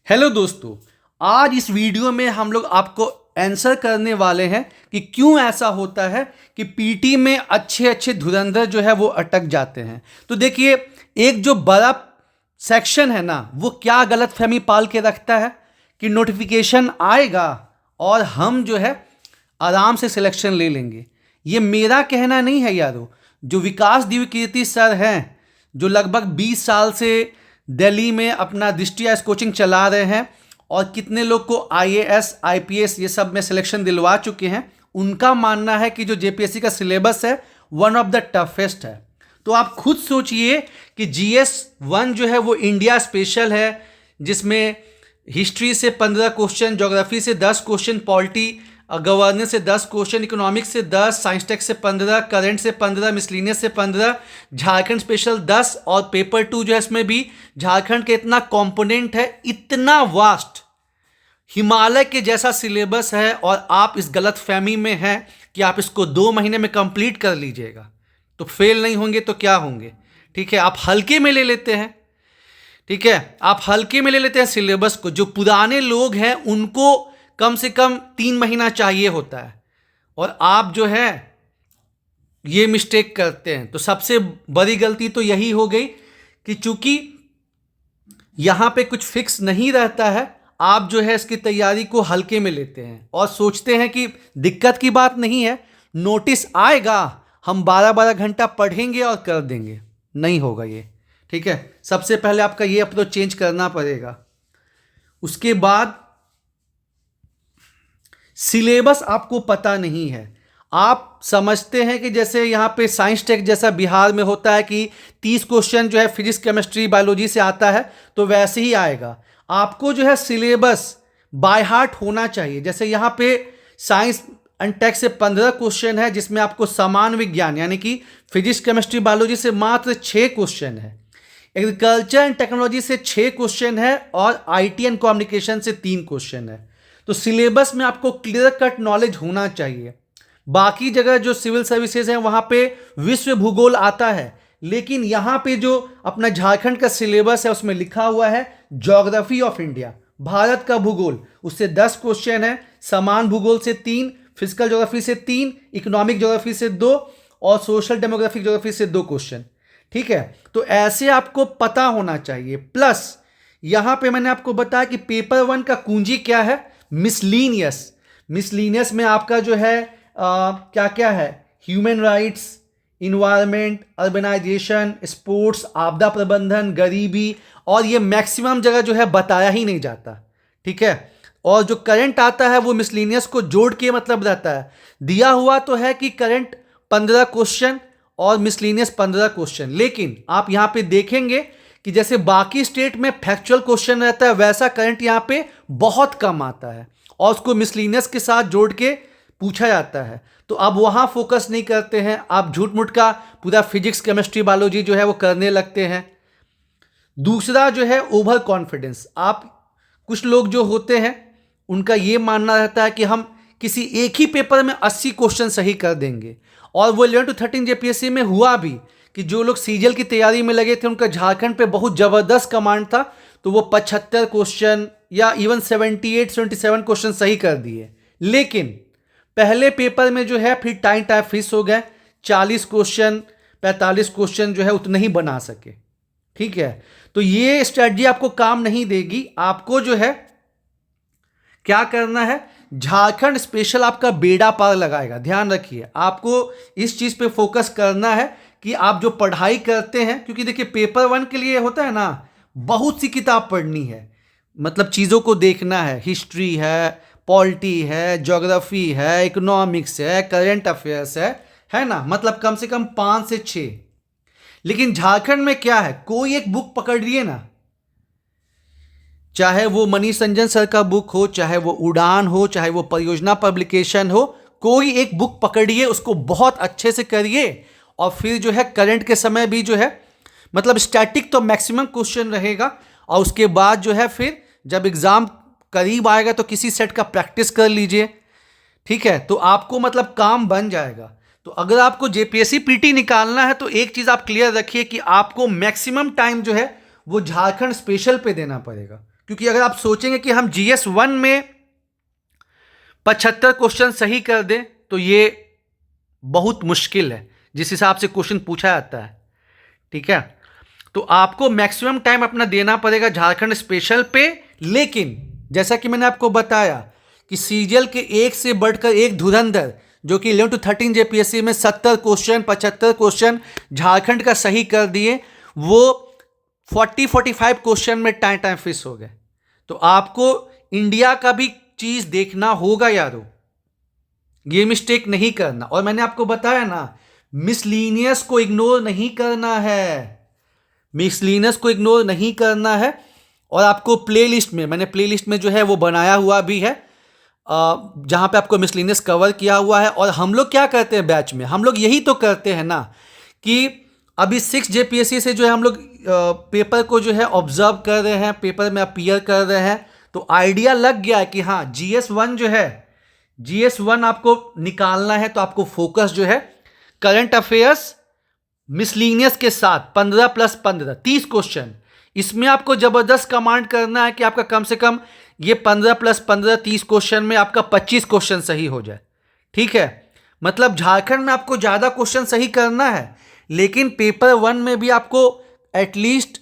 Hello दोस्तों, आज इस वीडियो में हम लोग आपको आंसर करने वाले हैं कि क्यों ऐसा होता है कि पीटी में अच्छे अच्छे धुरंधर जो है वो अटक जाते हैं। तो देखिए, एक जो बड़ा सेक्शन है ना, वो क्या गलतफहमी पाल के रखता है कि नोटिफिकेशन आएगा और हम जो है आराम से सिलेक्शन ले लेंगे। ये मेरा कहना नहीं है यारो, जो विकास दिव्यकीर्ति सर हैं, जो लगभग 20 साल से दिल्ली में अपना दृष्टि आईएएस कोचिंग चला रहे हैं और कितने लोग को आईएएस आईपीएस ये सब में सिलेक्शन दिलवा चुके हैं, उनका मानना है कि जो जेपीएससी का सिलेबस है वन ऑफ द टफेस्ट है। तो आप खुद सोचिए कि जीएस 1 जो है वो इंडिया स्पेशल है, जिसमें हिस्ट्री से 15 क्वेश्चन, ज्योग्राफी से 10 क्वेश्चन, पॉलिटी गवर्नेंस से 10 क्वेश्चन, इकोनॉमिक्स से 10, साइंस टेक से 15, करंट से 15, मिसलिनियस से 15, झारखंड स्पेशल 10 और पेपर 2 जो है इसमें भी झारखंड के इतना कंपोनेंट है, इतना वास्ट हिमालय के जैसा सिलेबस है और आप इस गलत फहमी में हैं कि आप इसको 2 महीने में कंप्लीट कर लीजिएगा तो फेल नहीं होंगे तो क्या होंगे। ठीक है, आप हल्के में ले लेते हैं। ठीक है, आप हल्के में ले लेते हैं सिलेबस को। जो पुराने लोग हैं उनको कम से कम 3 महीना चाहिए होता है और आप जो है ये मिस्टेक करते हैं। तो सबसे बड़ी गलती तो यही हो गई कि चूंकि यहां पे कुछ फिक्स नहीं रहता है, आप जो है इसकी तैयारी को हल्के में लेते हैं और सोचते हैं कि दिक्कत की बात नहीं है, नोटिस आएगा, हम 12-12 घंटा पढ़ेंगे और कर देंगे। नहीं होगा ये। ठीक है, सबसे पहले आपका ये अप्रोच चेंज करना पड़ेगा। उसके बाद सिलेबस आपको पता नहीं है। आप समझते हैं कि जैसे यहाँ पे साइंस टेक जैसा बिहार में होता है कि 30 क्वेश्चन जो है फिजिक्स केमिस्ट्री बायोलॉजी से आता है, तो वैसे ही आएगा। आपको जो है सिलेबस बाय हार्ट होना चाहिए। जैसे यहाँ पे साइंस एंड टेक से 15 क्वेश्चन है, जिसमें आपको समान विज्ञान यानी कि फिजिक्स केमिस्ट्री बायोलॉजी से मात्र 6 क्वेश्चन है, एग्रीकल्चर एंड टेक्नोलॉजी से 6 क्वेश्चन है और आईटी एंड कम्युनिकेशन से 3 क्वेश्चन है। तो सिलेबस में आपको क्लियर कट नॉलेज होना चाहिए। बाकी जगह जो सिविल सर्विसेज हैं वहाँ पे विश्व भूगोल आता है, लेकिन यहाँ पे जो अपना झारखंड का सिलेबस है उसमें लिखा हुआ है ज्योग्राफी ऑफ इंडिया, भारत का भूगोल, उससे 10 क्वेश्चन है, समान भूगोल से 3, फिजिकल ज्योग्राफी से 3, इकोनॉमिक ज्योग्राफी से 2 और सोशल डेमोग्राफिक ज्योग्राफी से 2 क्वेश्चन। ठीक है, तो ऐसे आपको पता होना चाहिए। प्लस यहाँ पे मैंने आपको बताया कि पेपर 1 का कुंजी क्या है, मिसलीनियस। मिसलीनियस में आपका जो है क्या क्या है, human rights, environment, urbanisation, sports, आपदा प्रबंधन, गरीबी, और ये मैक्सिमम जगह जो है बताया ही नहीं जाता। ठीक है, और जो करंट आता है वो मिसलीनियस को जोड़ के मतलब रहता है। दिया हुआ तो है कि करंट 15 क्वेश्चन और मिसलीनियस 15 क्वेश्चन, लेकिन आप यहाँ पे देखेंगे कि जैसे बाकी स्टेट में फैक्चुअल क्वेश्चन रहता है, वैसा करंट यहाँ पे बहुत कम आता है और उसको मिसलीनियस के साथ जोड़ के पूछा जाता है। तो अब वहाँ फोकस नहीं करते हैं, आप झूठ मूठ का पूरा फिजिक्स केमिस्ट्री बायोलॉजी जो है वो करने लगते हैं। दूसरा जो है ओवर कॉन्फिडेंस। आप कुछ लोग जो होते हैं उनका ये मानना रहता है कि हम किसी एक ही पेपर में 80 क्वेश्चन सही कर देंगे, और वो 11 to 13 जेपीएससी में हुआ भी कि जो लोग सीजीएल की तैयारी में लगे थे उनका झारखंड पे बहुत ज़बरदस्त कमांड था, तो वो 75 क्वेश्चन या इवन 78-77 क्वेश्चन सही कर दिए। लेकिन पहले पेपर में जो है फिर टाइम टाइप फिस हो गए, 40 क्वेश्चन 45 क्वेश्चन जो है उतने ही बना सके। ठीक है, तो ये स्ट्रैटेजी आपको काम नहीं देगी। आपको जो है क्या करना है, झारखंड स्पेशल आपका बेड़ा पार लगाएगा। ध्यान रखिए, आपको इस चीज़ पे फोकस करना है कि आप जो पढ़ाई करते हैं, क्योंकि देखिए पेपर 1 के लिए होता है ना, बहुत सी किताब पढ़नी है, मतलब चीज़ों को देखना है, हिस्ट्री है, पॉलिटी है, ज्योग्राफी है, इकोनॉमिक्स है, करंट अफेयर्स है ना, मतलब कम से कम 5 से 6। लेकिन झारखंड में क्या है, कोई एक बुक पकड़िए ना, चाहे वो मनीष रंजन सर का बुक हो, चाहे वो उड़ान हो, चाहे वो परियोजना पब्लिकेशन हो, कोई एक बुक पकड़िए, उसको बहुत अच्छे से करिए और फिर जो है करंट के समय भी जो है मतलब स्टैटिक तो मैक्सिमम क्वेश्चन रहेगा, और उसके बाद जो है फिर जब एग्ज़ाम करीब आएगा तो किसी सेट का प्रैक्टिस कर लीजिए। ठीक है, तो आपको मतलब काम बन जाएगा। तो अगर आपको जेपीएससी पीटी निकालना है तो एक चीज़ आप क्लियर रखिए कि आपको मैक्सिमम टाइम जो है वो झारखंड स्पेशल पे देना पड़ेगा, क्योंकि अगर आप सोचेंगे कि हम GS1 में 75 क्वेश्चन सही कर दें तो ये बहुत मुश्किल है जिस हिसाब से क्वेश्चन पूछा जाता है, ठीक है। तो आपको मैक्सिमम टाइम अपना देना पड़ेगा झारखंड स्पेशल पे। लेकिन जैसा कि मैंने आपको बताया कि सीजीएल के एक से बढ़कर एक धुरंधर जो कि 11 to 13 जेपीएससी में 70 क्वेश्चन 75 क्वेश्चन झारखंड का सही कर दिए, वो 40-45 क्वेश्चन में टाइम फिक्स हो गए। तो आपको इंडिया का भी चीज देखना होगा यारो, ये मिस्टेक नहीं करना। और मैंने आपको बताया ना, मिसलीनियस को इग्नोर नहीं करना है, मिसलीनियस को इग्नोर नहीं करना है। और आपको प्लेलिस्ट में, मैंने प्लेलिस्ट में जो है वो बनाया हुआ भी है जहां पे आपको मिसलीनियस कवर किया हुआ है। और हम लोग क्या करते हैं बैच में, हम लोग यही तो करते हैं ना कि अभी 6 जेपीएससी से जो है हम लोग पेपर को जो है ऑब्जर्व कर रहे हैं, पेपर में अपीयर कर रहे हैं। तो आइडिया लग गया है कि हाँ GS1 जो है, GS1 आपको निकालना है तो आपको फोकस जो है करंट अफेयर्स मिसलीनियस के साथ 15 + 15 30 क्वेश्चन, इसमें आपको जबरदस्त कमांड करना है कि आपका कम से कम ये 15 + 15 30 क्वेश्चन में आपका 25 क्वेश्चन सही हो जाए, ठीक है। मतलब झारखंड में आपको ज़्यादा क्वेश्चन सही करना है, लेकिन पेपर 1 में भी आपको एटलीस्ट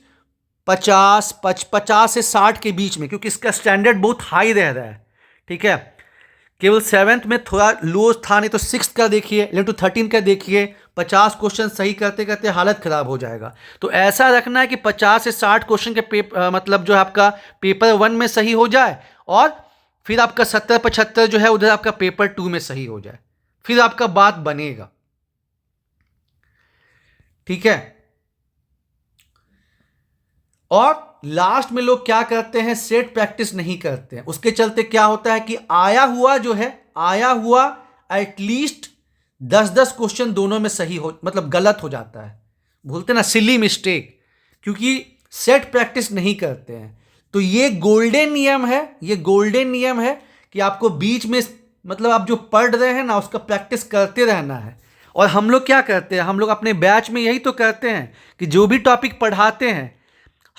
50 से 60 के बीच में, क्योंकि इसका स्टैंडर्ड बहुत हाई रह रहा है, ठीक है। केवल 7th में थोड़ा लो था, नहीं तो 6th का देखिए, 11 to 13 का देखिए, 50 क्वेश्चन सही करते करते हालत खराब हो जाएगा। तो ऐसा रखना है कि 50 से 60 क्वेश्चन के मतलब जो है आपका पेपर 1 में सही हो जाए, और फिर आपका 70-75 जो है उधर आपका पेपर 2 में सही हो जाए, फिर आपका बात बनेगा, ठीक है। और लास्ट में लोग क्या करते हैं, सेट प्रैक्टिस नहीं करते हैं। उसके चलते क्या होता है कि आया हुआ एटलीस्ट 10-10 क्वेश्चन दोनों में सही हो, मतलब गलत हो जाता है, भूलते ना, सिली मिस्टेक, क्योंकि सेट प्रैक्टिस नहीं करते हैं। तो ये गोल्डन नियम है कि आपको बीच में, मतलब आप जो पढ़ रहे हैं ना उसका प्रैक्टिस करते रहना है। और हम लोग क्या करते हैं, हम लोग अपने बैच में यही तो करते हैं कि जो भी टॉपिक पढ़ाते हैं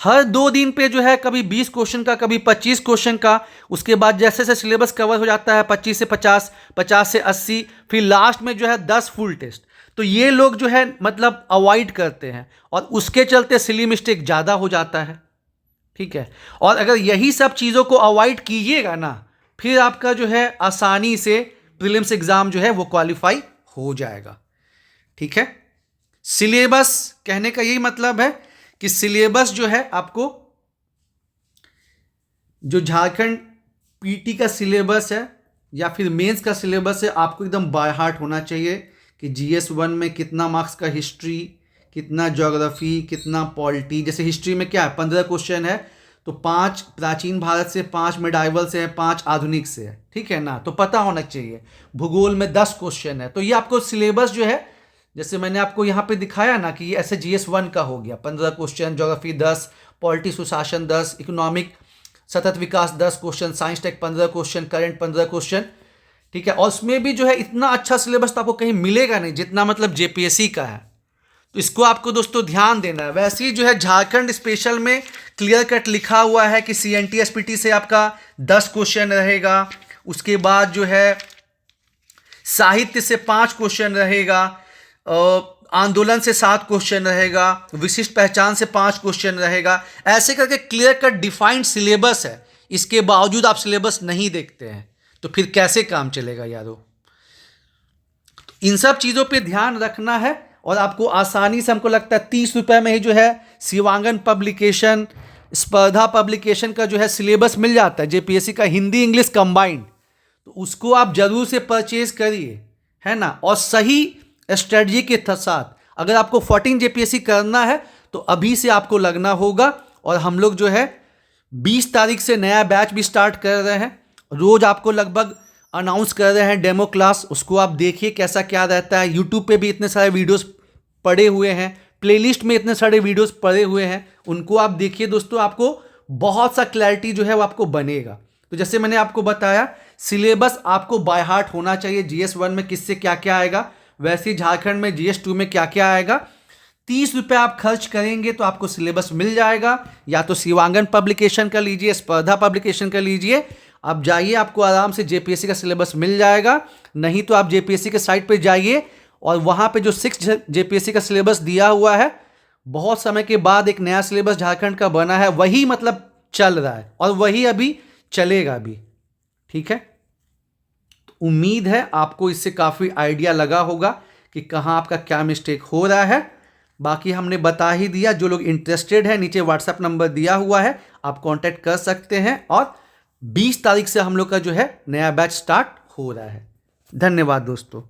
हर 2 दिन पे जो है कभी 20 क्वेश्चन का, कभी 25 क्वेश्चन का, उसके बाद जैसे जैसे सिलेबस कवर हो जाता है 25 से 50, 50 से 80, फिर लास्ट में जो है 10 फुल टेस्ट। तो ये लोग जो है मतलब अवॉइड करते हैं और उसके चलते सिली मिस्टेक ज़्यादा हो जाता है, ठीक है। और अगर यही सब चीज़ों को अवॉइड कीजिएगा ना, फिर आपका जो है आसानी से प्रीलिम्स एग्ज़ाम जो है वो क्वालिफाई हो जाएगा, ठीक है। सिलेबस कहने का यही मतलब है कि सिलेबस जो है आपको, जो झारखंड पीटी का सिलेबस है या फिर मेंस का सिलेबस है, आपको एकदम बाय हार्ट होना चाहिए कि GS1 में कितना मार्क्स का हिस्ट्री, कितना ज्योग्राफी, कितना पॉलिटी। जैसे हिस्ट्री में क्या है, 15 क्वेश्चन है, तो 5 प्राचीन भारत से, 5 मेडाइवल से है, 5 आधुनिक से है, ठीक है ना, तो पता होना चाहिए। भूगोल में 10 क्वेश्चन है, तो ये आपको सिलेबस जो है, जैसे मैंने आपको यहाँ पे दिखाया ना कि ये ऐसे GS1 का हो गया, 15 क्वेश्चन, ज्योग्राफी 10, पॉलिटी सुशासन 10, इकोनॉमिक सतत विकास 10 question, science tech 15 question, current 15 question, ठीक है। और उसमें भी जो है इतना अच्छा सिलेबस तो आपको कहीं मिलेगा नहीं जितना मतलब जेपीएससी का है। तो इसको आपको दोस्तों ध्यान देना है। वैसे ही जो है झारखंड स्पेशल में क्लियर कट लिखा हुआ है कि CNT SPT से आपका 10 क्वेश्चन रहेगा, उसके बाद जो है साहित्य से 5 क्वेश्चन रहेगा, आंदोलन से 7 क्वेश्चन रहेगा, विशिष्ट पहचान से 5 क्वेश्चन रहेगा। ऐसे करके क्लियर कट डिफाइंड सिलेबस है, इसके बावजूद आप सिलेबस नहीं देखते हैं तो फिर कैसे काम चलेगा यारों। तो इन सब चीज़ों पे ध्यान रखना है और आपको आसानी से, हमको लगता है 30 रुपये में ही जो है शिवांगन पब्लिकेशन, स्पर्धा पब्लिकेशन का जो है सिलेबस मिल जाता है, जेपीएससी का हिंदी इंग्लिश कंबाइंड। तो उसको आप जरूर से परचेज करिए, है ना। और सही स्ट्रेटजी के साथ अगर आपको 14 जेपीएससी करना है तो अभी से आपको लगना होगा। और हम लोग जो है 20 तारीख से नया बैच भी स्टार्ट कर रहे हैं, रोज आपको लगभग अनाउंस कर रहे हैं डेमो क्लास, उसको आप देखिए कैसा क्या रहता है। यूट्यूब पे भी इतने सारे वीडियोस पड़े हुए हैं, प्लेलिस्ट में इतने सारे वीडियोस पड़े हुए हैं, उनको आप देखिए दोस्तों, आपको बहुत सा क्लैरिटी जो है वो आपको बनेगा। तो जैसे मैंने आपको बताया, सिलेबस आपको बाय हार्ट होना चाहिए। GS1 में किससे क्या क्या आएगा, वैसे ही झारखंड में GS2 में क्या क्या आएगा, 30 रुपये आप खर्च करेंगे तो आपको सिलेबस मिल जाएगा। या तो शिवांगन पब्लिकेशन का लीजिए, स्पर्धा पब्लिकेशन का लीजिए, आप जाइए, आपको आराम से जेपीएससी का सिलेबस मिल जाएगा। नहीं तो आप जेपीएससी के साइट पे जाइए और वहाँ पे जो 6 जेपीएससी का सिलेबस दिया हुआ है, बहुत समय के बाद एक नया सिलेबस झारखंड का बना है, वही मतलब चल रहा है और वही अभी चलेगा भी। ठीक है, तो उम्मीद है आपको इससे काफ़ी आइडिया लगा होगा कि कहाँ आपका क्या मिस्टेक हो रहा है। बाकी हमने बता ही दिया। जो लोग इंटरेस्टेड है, नीचे व्हाट्सएप नंबर दिया हुआ है, आप कांटेक्ट कर सकते हैं। और 20 तारीख से हम लोग का जो है नया बैच स्टार्ट हो रहा है। धन्यवाद दोस्तों।